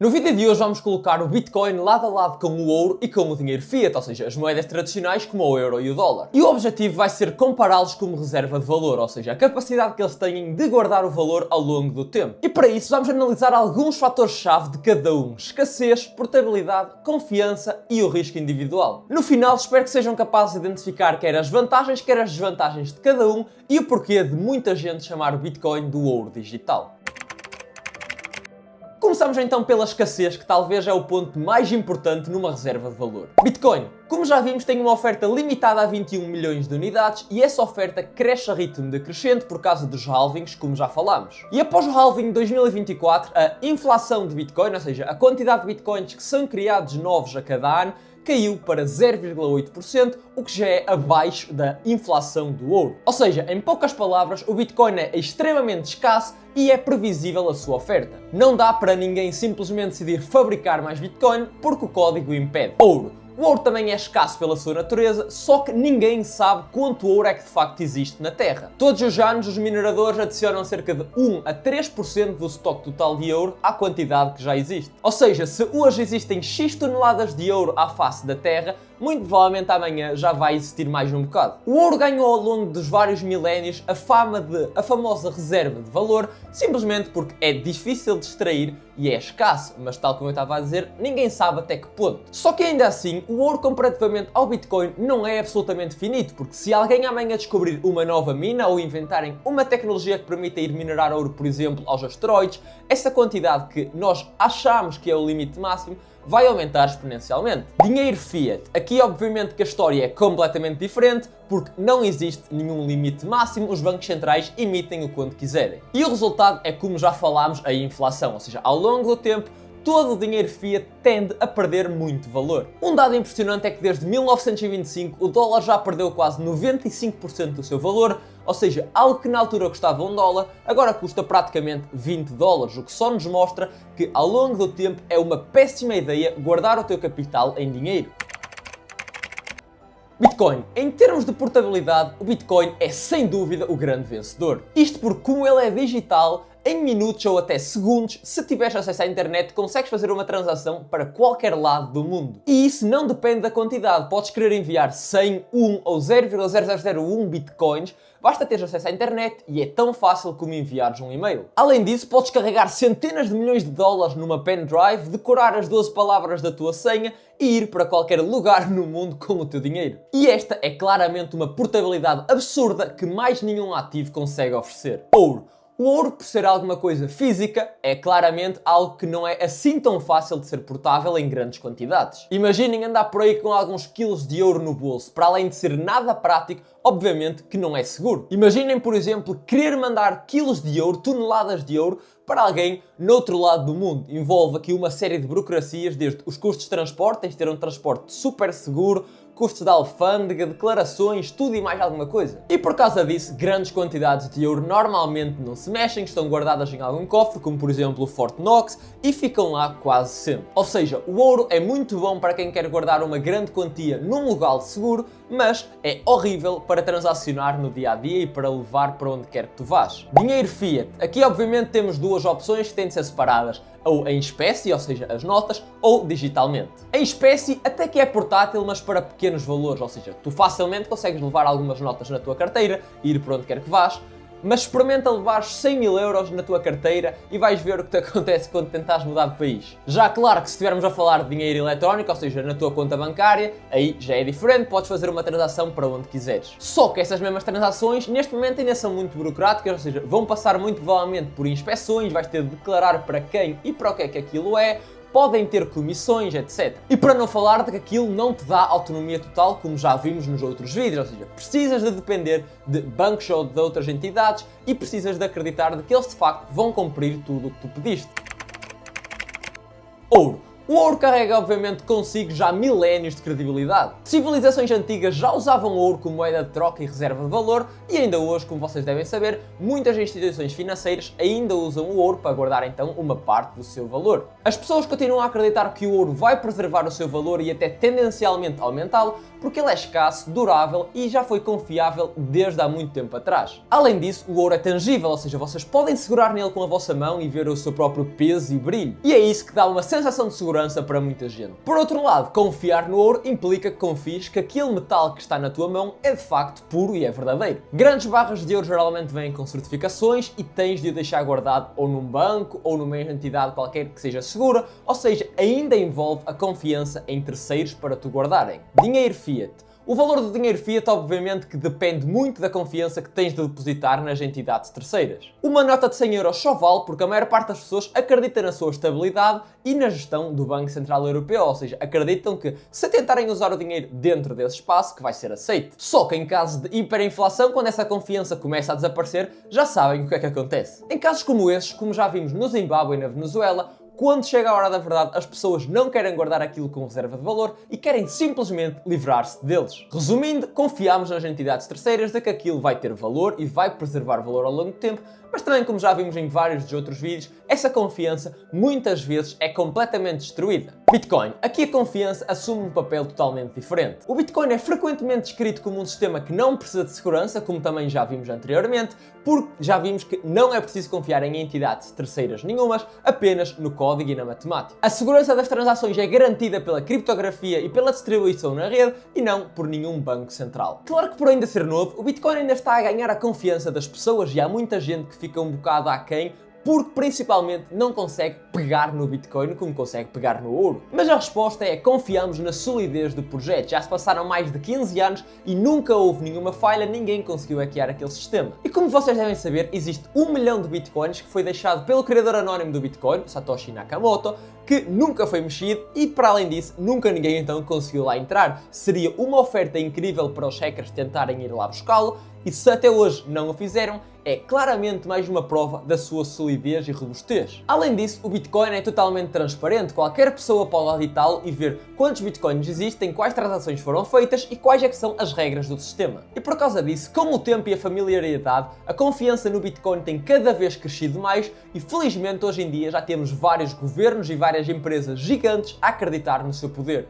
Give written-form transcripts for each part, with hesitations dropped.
No vídeo de hoje vamos colocar o Bitcoin lado a lado com o ouro e com o dinheiro fiat, ou seja, as moedas tradicionais como o euro e o dólar. E o objetivo vai ser compará-los como reserva de valor, ou seja, a capacidade que eles têm de guardar o valor ao longo do tempo. E para isso vamos analisar alguns fatores-chave de cada um: escassez, portabilidade, confiança e o risco individual. No final espero que sejam capazes de identificar quer as vantagens, quer as desvantagens de cada um e o porquê de muita gente chamar o Bitcoin do ouro digital. Começamos então pela escassez, que talvez é o ponto mais importante numa reserva de valor. Bitcoin, como já vimos, tem uma oferta limitada a 21 milhões de unidades e essa oferta cresce a ritmo decrescente por causa dos halvings, como já falámos. E após o halving de 2024, a inflação de Bitcoin, ou seja, a quantidade de Bitcoins que são criados novos a cada ano, caiu para 0,8%, o que já é abaixo da inflação do ouro. Ou seja, em poucas palavras, o Bitcoin é extremamente escasso e é previsível a sua oferta. Não dá para ninguém simplesmente decidir fabricar mais Bitcoin porque o código impede. Ouro. O ouro também é escasso pela sua natureza, só que ninguém sabe quanto ouro é que de facto existe na Terra. Todos os anos os mineradores adicionam cerca de 1 a 3% do estoque total de ouro à quantidade que já existe. Ou seja, se hoje existem X toneladas de ouro à face da Terra, muito provavelmente amanhã já vai existir mais um bocado. O ouro ganhou ao longo dos vários milénios a fama de a famosa reserva de valor, simplesmente porque é difícil de extrair e é escasso, mas tal como eu estava a dizer, ninguém sabe até que ponto. Só que ainda assim, o ouro comparativamente ao Bitcoin não é absolutamente finito, porque se alguém amanhã descobrir uma nova mina ou inventarem uma tecnologia que permita ir minerar ouro, por exemplo, aos asteroides, essa quantidade que nós achamos que é o limite máximo vai aumentar exponencialmente. Dinheiro fiat. Aqui obviamente que a história é completamente diferente, porque não existe nenhum limite máximo, os bancos centrais emitem o quanto quiserem. E o resultado é, como já falámos, a inflação, ou seja, ao longo do tempo, todo o dinheiro fiat tende a perder muito valor. Um dado impressionante é que desde 1925 o dólar já perdeu quase 95% do seu valor, ou seja, algo que na altura custava $1, agora custa praticamente $20, o que só nos mostra que ao longo do tempo é uma péssima ideia guardar o teu capital em dinheiro. Bitcoin. Em termos de portabilidade, o Bitcoin é sem dúvida o grande vencedor. Isto porque, como ele é digital, em minutos ou até segundos, se tiveres acesso à internet, consegues fazer uma transação para qualquer lado do mundo. E isso não depende da quantidade. Podes querer enviar 100, 1 ou 0,0001 bitcoins, basta teres acesso à internet e é tão fácil como enviares um e-mail. Além disso, podes carregar centenas de milhões de dólares numa pendrive, decorar as 12 palavras da tua senha e ir para qualquer lugar no mundo com o teu dinheiro. E esta é claramente uma portabilidade absurda que mais nenhum ativo consegue oferecer. Ouro. O ouro, por ser alguma coisa física, é claramente algo que não é assim tão fácil de ser portável em grandes quantidades. Imaginem andar por aí com alguns quilos de ouro no bolso, para além de ser nada prático, obviamente que não é seguro. Imaginem, por exemplo, querer mandar quilos de ouro, toneladas de ouro, para alguém no outro lado do mundo. Envolve aqui uma série de burocracias, desde os custos de transporte, tens de ter um transporte super seguro, custos de alfândega, declarações, tudo e mais alguma coisa. E por causa disso, grandes quantidades de ouro normalmente não se mexem, estão guardadas em algum cofre, como por exemplo o Fort Knox, e ficam lá quase sempre. Ou seja, o ouro é muito bom para quem quer guardar uma grande quantia num lugar seguro, mas é horrível para transacionar no dia-a-dia e para levar para onde quer que tu vás. Dinheiro fiat. Aqui obviamente temos duas opções que têm de ser separadas, ou em espécie, ou seja, as notas, ou digitalmente. Em espécie até que é portátil, mas para pequenos valores, ou seja, tu facilmente consegues levar algumas notas na tua carteira e ir para onde quer que vás, mas experimenta levar 100 mil euros na tua carteira e vais ver o que te acontece quando tentares mudar de país. Já claro que se estivermos a falar de dinheiro eletrónico, ou seja, na tua conta bancária, aí já é diferente, podes fazer uma transação para onde quiseres. Só que essas mesmas transações neste momento ainda são muito burocráticas, ou seja, vão passar muito provavelmente por inspeções, vais ter de declarar para quem e para o que é que aquilo é, podem ter comissões, etc. E para não falar de que aquilo não te dá autonomia total, como já vimos nos outros vídeos, ou seja, precisas de depender de bancos ou de outras entidades e precisas de acreditar de que eles de facto vão cumprir tudo o que tu pediste. Ouro. O ouro carrega obviamente consigo já milénios de credibilidade. Civilizações antigas já usavam ouro como moeda de troca e reserva de valor e ainda hoje, como vocês devem saber, muitas instituições financeiras ainda usam o ouro para guardar então uma parte do seu valor. As pessoas continuam a acreditar que o ouro vai preservar o seu valor e até tendencialmente aumentá-lo porque ele é escasso, durável e já foi confiável desde há muito tempo atrás. Além disso, o ouro é tangível, ou seja, vocês podem segurar nele com a vossa mão e ver o seu próprio peso e brilho. E é isso que dá uma sensação de segurança para muita gente. Por outro lado, confiar no ouro implica que confies que aquele metal que está na tua mão é de facto puro e é verdadeiro. Grandes barras de ouro geralmente vêm com certificações e tens de o deixar guardado ou num banco ou numa entidade qualquer que seja segura, ou seja, ainda envolve a confiança em terceiros para tu guardarem. Dinheiro fiat. O valor do dinheiro fiat obviamente que depende muito da confiança que tens de depositar nas entidades terceiras. Uma nota de 100 euros só vale porque a maior parte das pessoas acredita na sua estabilidade e na gestão do Banco Central Europeu, ou seja, acreditam que se tentarem usar o dinheiro dentro desse espaço que vai ser aceito. Só que em caso de hiperinflação, quando essa confiança começa a desaparecer, já sabem o que é que acontece. Em casos como esses, como já vimos no Zimbábue e na Venezuela, quando chega a hora da verdade, as pessoas não querem guardar aquilo com reserva de valor e querem simplesmente livrar-se deles. Resumindo, confiamos nas entidades terceiras de que aquilo vai ter valor e vai preservar valor ao longo do tempo, mas também, como já vimos em vários dos outros vídeos, essa confiança muitas vezes é completamente destruída. Bitcoin. Aqui a confiança assume um papel totalmente diferente. O Bitcoin é frequentemente descrito como um sistema que não precisa de segurança, como também já vimos anteriormente, porque já vimos que não é preciso confiar em entidades terceiras nenhumas, apenas no código e na matemática. A segurança das transações é garantida pela criptografia e pela distribuição na rede e não por nenhum banco central. Claro que por ainda ser novo, o Bitcoin ainda está a ganhar a confiança das pessoas e há muita gente que fica um bocado aquém porque principalmente não consegue pegar no Bitcoin como consegue pegar no ouro. Mas a resposta é: confiamos na solidez do projeto. Já se passaram mais de 15 anos e nunca houve nenhuma falha, ninguém conseguiu hackear aquele sistema. E como vocês devem saber, existe 1 milhão de Bitcoins que foi deixado pelo criador anónimo do Bitcoin, Satoshi Nakamoto, que nunca foi mexido e, para além disso, nunca ninguém então conseguiu lá entrar. Seria uma oferta incrível para os hackers tentarem ir lá buscá-lo e se até hoje não o fizeram, é claramente mais uma prova da sua solidez e robustez. Além disso, o Bitcoin é totalmente transparente, qualquer pessoa pode auditá-lo e ver quantos Bitcoins existem, quais transações foram feitas e quais é que são as regras do sistema. E por causa disso, com o tempo e a familiaridade, a confiança no Bitcoin tem cada vez crescido mais e felizmente hoje em dia já temos vários governos e várias empresas gigantes a acreditar no seu poder.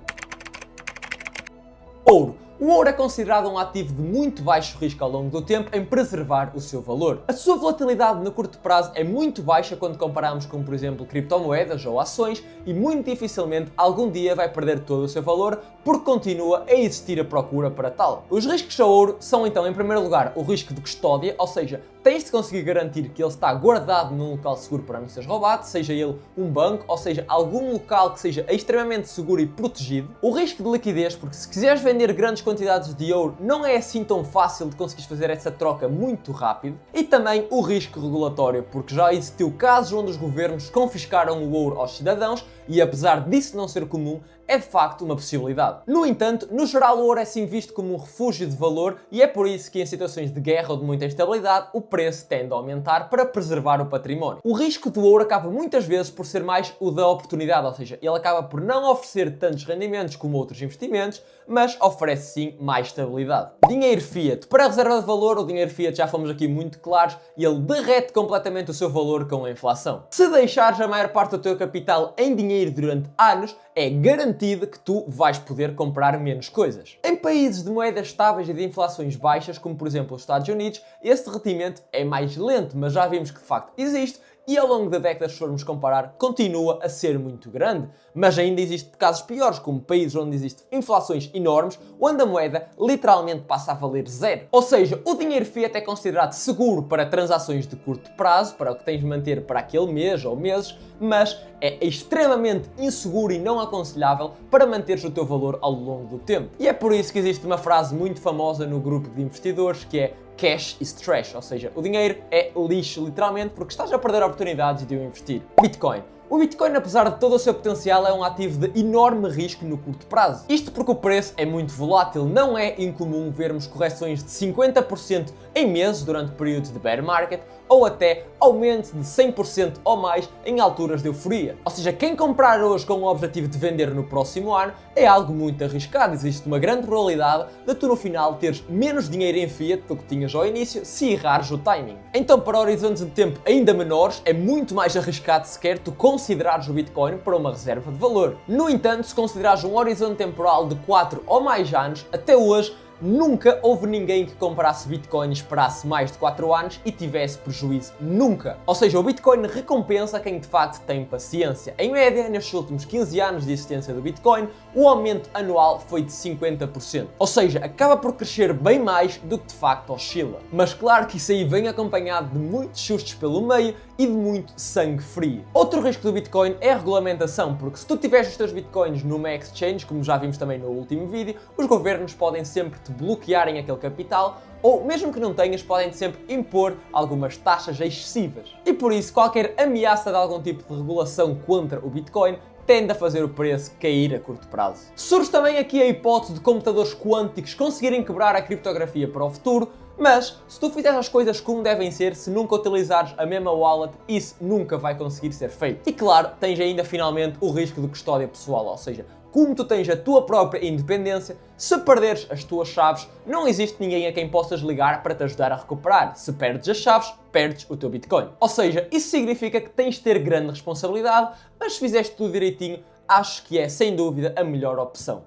Ouro. O ouro é considerado um ativo de muito baixo risco ao longo do tempo em preservar o seu valor. A sua volatilidade no curto prazo é muito baixa quando comparamos com, por exemplo, criptomoedas ou ações e muito dificilmente algum dia vai perder todo o seu valor porque continua a existir a procura para tal. Os riscos ao ouro são então, em primeiro lugar, o risco de custódia, ou seja, tens de conseguir garantir que ele está guardado num local seguro para não ser roubado, seja ele um banco, ou seja, algum local que seja extremamente seguro e protegido. O risco de liquidez, porque se quiseres vender grandes quantidades de ouro, não é assim tão fácil de conseguir fazer essa troca muito rápido. E também o risco regulatório, porque já existiu casos onde os governos confiscaram o ouro aos cidadãos e apesar disso não ser comum, é de facto uma possibilidade. No entanto, no geral o ouro é sim visto como um refúgio de valor e é por isso que em situações de guerra ou de muita instabilidade o preço tende a aumentar para preservar o património. O risco do ouro acaba muitas vezes por ser mais o da oportunidade, ou seja, ele acaba por não oferecer tantos rendimentos como outros investimentos, mas oferece sim mais estabilidade. Dinheiro fiat. Para a reserva de valor, o dinheiro fiat já fomos aqui muito claros e ele derrete completamente o seu valor com a inflação. Se deixares a maior parte do teu capital em dinheiro durante anos, é garantido que tu vais poder comprar menos coisas. Em países de moedas estáveis e de inflações baixas, como por exemplo os Estados Unidos, esse derretimento é mais lento, mas já vimos que de facto existe e ao longo da década, se formos comparar, continua a ser muito grande. Mas ainda existem casos piores, como países onde existem inflações enormes, onde a moeda literalmente passa a valer zero. Ou seja, o dinheiro fiat é considerado seguro para transações de curto prazo, para o que tens de manter para aquele mês ou meses, mas é extremamente inseguro e não aconselhável para manteres o teu valor ao longo do tempo. E é por isso que existe uma frase muito famosa no grupo de investidores que é cash is trash, ou seja, o dinheiro é lixo literalmente porque estás a perder oportunidades de o investir. Bitcoin. O Bitcoin, apesar de todo o seu potencial, é um ativo de enorme risco no curto prazo. Isto porque o preço é muito volátil, não é incomum vermos correções de 50% em meses durante períodos de bear market ou até aumento de 100% ou mais em alturas de euforia. Ou seja, quem comprar hoje com o objetivo de vender no próximo ano é algo muito arriscado. Existe uma grande probabilidade de tu no final teres menos dinheiro em fiat do que tinhas ao início se errares o timing. Então, para horizontes de tempo ainda menores, é muito mais arriscado sequer tu considerares o Bitcoin para uma reserva de valor. No entanto, se considerares um horizonte temporal de 4 ou mais anos, até hoje nunca houve ninguém que comprasse Bitcoin e esperasse mais de 4 anos e tivesse prejuízo. Nunca! Ou seja, o Bitcoin recompensa quem de facto tem paciência. Em média, nestes últimos 15 anos de existência do Bitcoin, o aumento anual foi de 50%. Ou seja, acaba por crescer bem mais do que de facto oscila. Mas claro que isso aí vem acompanhado de muitos sustos pelo meio e de muito sangue frio. Outro risco do Bitcoin é a regulamentação, porque se tu tiveres os teus Bitcoins numa exchange, como já vimos também no último vídeo, os governos podem sempre te bloquearem aquele capital, ou mesmo que não tenhas, podem sempre impor algumas taxas excessivas. E por isso, qualquer ameaça de algum tipo de regulação contra o Bitcoin tende a fazer o preço cair a curto prazo. Surge também aqui a hipótese de computadores quânticos conseguirem quebrar a criptografia para o futuro, mas se tu fizeres as coisas como devem ser, se nunca utilizares a mesma wallet, isso nunca vai conseguir ser feito. E claro, tens ainda finalmente o risco de custódia pessoal, ou seja, como tu tens a tua própria independência, se perderes as tuas chaves, não existe ninguém a quem possas ligar para te ajudar a recuperar. Se perdes as chaves, perdes o teu Bitcoin. Ou seja, isso significa que tens de ter grande responsabilidade, mas se fizeste tudo direitinho, acho que é sem dúvida a melhor opção.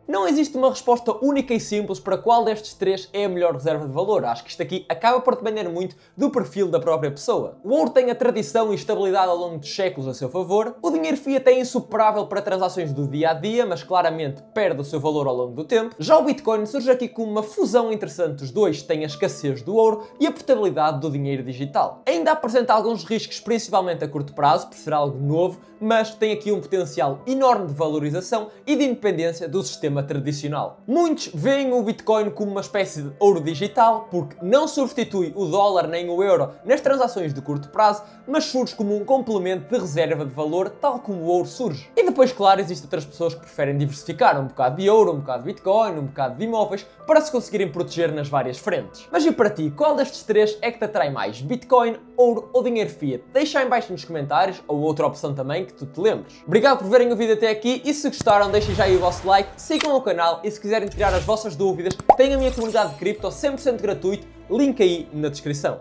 Não existe uma resposta única e simples para qual destes três é a melhor reserva de valor. Acho que isto aqui acaba por depender muito do perfil da própria pessoa. O ouro tem a tradição e estabilidade ao longo dos séculos a seu favor. O dinheiro fiat é insuperável para transações do dia a dia, mas claramente perde o seu valor ao longo do tempo. Já o Bitcoin surge aqui como uma fusão interessante dos dois, tem a escassez do ouro e a portabilidade do dinheiro digital. Ainda apresenta alguns riscos, principalmente a curto prazo, por ser algo novo, mas tem aqui um potencial enorme de valorização e de independência do sistema tradicional. Muitos veem o Bitcoin como uma espécie de ouro digital, porque não substitui o dólar nem o euro nas transações de curto prazo, mas surge como um complemento de reserva de valor, tal como o ouro surge. E depois, claro, existem outras pessoas que preferem diversificar um bocado de ouro, um bocado de Bitcoin, um bocado de imóveis, para se conseguirem proteger nas várias frentes. Mas e para ti, qual destes três é que te atrai mais? Bitcoin, ouro ou dinheiro fiat? Deixa aí em baixo nos comentários, ou outra opção também que tu te lembres. Obrigado por verem o vídeo até aqui e se gostaram deixem já aí o vosso like, sigam o canal e se quiserem tirar as vossas dúvidas, tem a minha comunidade de cripto 100% gratuito, link aí na descrição.